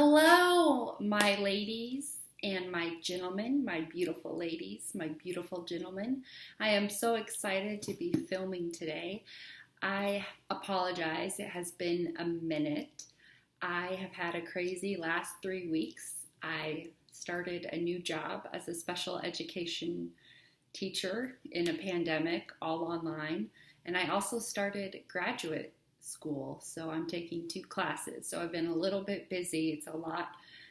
Hello, my ladies and my gentlemen, my beautiful ladies, my beautiful gentlemen. I am so excited to be filming today. I apologize, it has been a minute. I have had a crazy last 3 weeks. I started a new job as a special education teacher in a pandemic, all online, and I also started graduate school, so I'm taking 2 classes. So I've been a little bit busy. It's a lot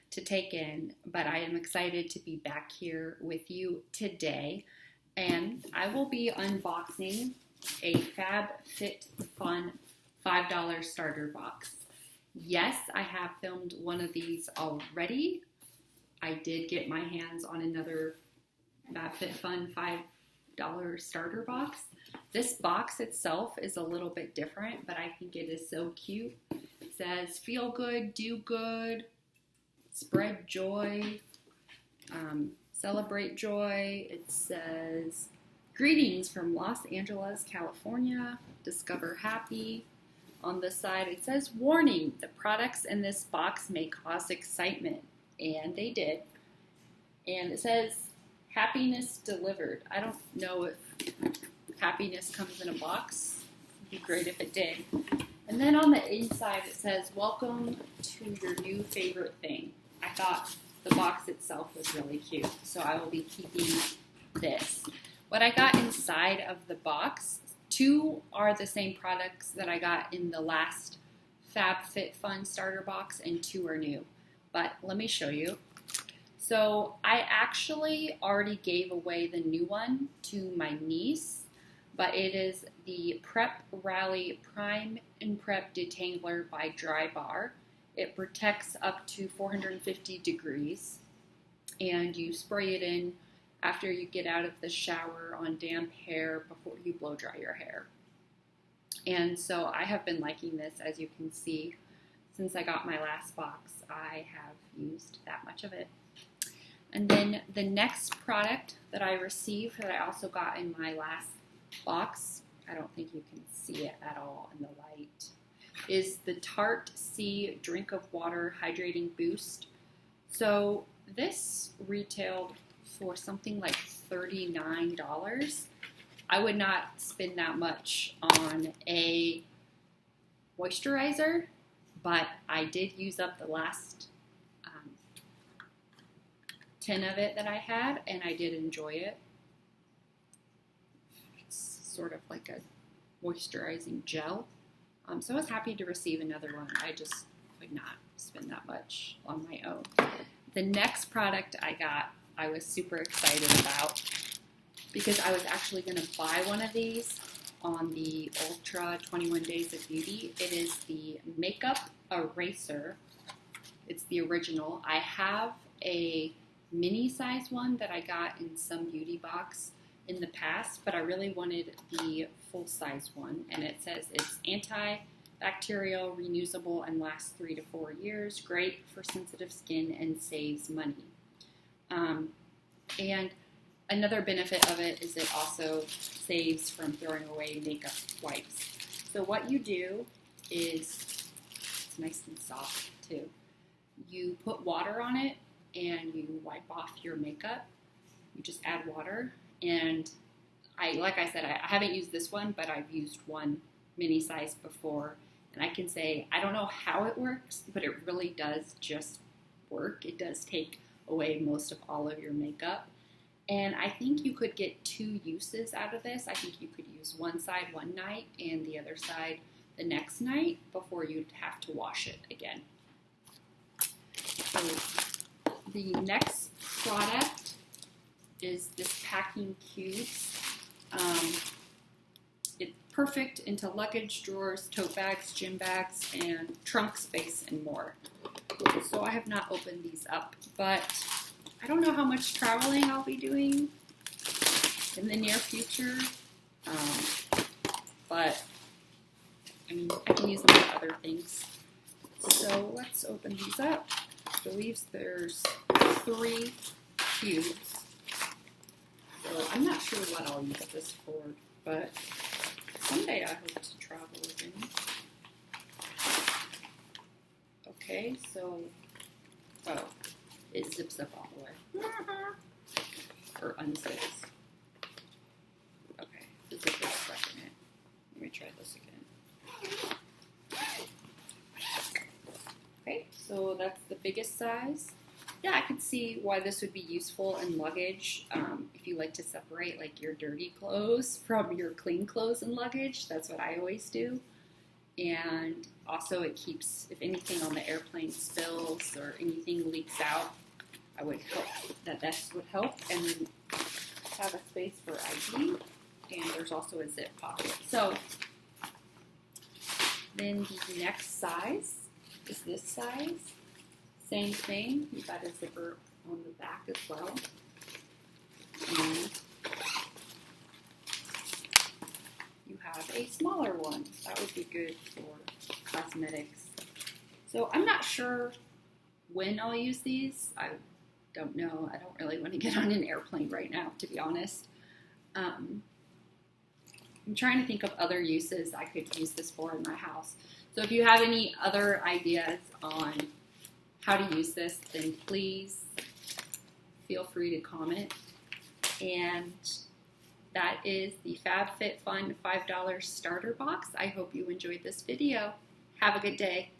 to take in, but I am excited to be back here with you today. And I will be unboxing a Fab Fit Fun $5 starter box. Yes, I have filmed one of these already. I did get my hands on another Fab Fit Fun $5 starter box. This box itself is a little bit different, but I think it is so cute. It says, feel good, do good, spread joy, celebrate joy. It says, greetings from Los Angeles, California, discover happy. On the side, it says, warning, the products in this box may cause excitement. And they did. And it says, happiness delivered. I don't know if happiness comes in a box. It'd be great if it did. And then on the inside it says, welcome to your new favorite thing. I thought the box itself was really cute, so I will be keeping this. What I got inside of the box, 2 are the same products that I got in the last Fab Fit Fun starter box, and 2 are new. But let me show you. So I actually already gave away the new one to my niece, but it is the Prep Rally Prime and Prep Detangler by Dry Bar. It protects up to 450 degrees, and you spray it in after you get out of the shower on damp hair before you blow dry your hair. And so I have been liking this, as you can see. Since I got my last box, I have used that much of it. And then the next product that I received that I also got in my last box, I don't think you can see it at all in the light, is the Tarte Sea Drink of Water Hydrating Boost. So this retailed for something like $39. I would not spend that much on a moisturizer, but I did use up the last 10 of it that I had, and I did enjoy it. It's sort of like a moisturizing gel. So I was happy to receive another one. I just could not spend that much on my own. The next product I got, I was super excited about because I was actually going to buy one of these on the Ultra 21 Days of Beauty. It is the Makeup Eraser. It's the original. I have a mini size one that I got in some beauty box in the past, but I really wanted the full size one, and it says it's antibacterial, reusable, and lasts 3 to 4 years. Great for sensitive skin and saves money. And another benefit of it is it also saves from throwing away makeup wipes. So what you do is, it's nice and soft too, you put water on it and you wipe off your makeup. You just add water, and like I said, I haven't used this one, but I've used one mini size before, and I can say I don't know how it works, but it really does just work. It does take away most of all of your makeup, and I think you could get 2 uses out of this. I think you could use one side one night and the other side the next night before you'd have to wash it again. So the next product is this packing cubes. It's perfect into luggage, drawers, tote bags, gym bags, and trunk space and more. So I have not opened these up, but I don't know how much traveling I'll be doing in the near future. But I mean, I can use them for other things. So let's open these up. I believe there's 3 cubes. So I'm not sure what I'll use this for, but someday I hope to travel again. Okay, so Oh, it zips up all the way. Or unzips. Okay, the zipper is stuck in it. Let me try this again. Okay, so that's the biggest size. Yeah, I could see why this would be useful in luggage. If you like to separate like your dirty clothes from your clean clothes in luggage, that's what I always do. And also it keeps, if anything on the airplane spills or anything leaks out, I would hope that this would help. And then have a space for ID, and there's also a zip pocket. So then the next size is this size. Same thing, you've got a zipper on the back as well. And you have a smaller one. That would be good for cosmetics. So I'm not sure when I'll use these. I don't know. I don't really want to get on an airplane right now, to be honest. I'm trying to think of other uses I could use this for in my house. So if you have any other ideas on how to use this, then please feel free to comment. And that is the Fab Fit Fun $5 starter box. I hope you enjoyed this video. Have a good day.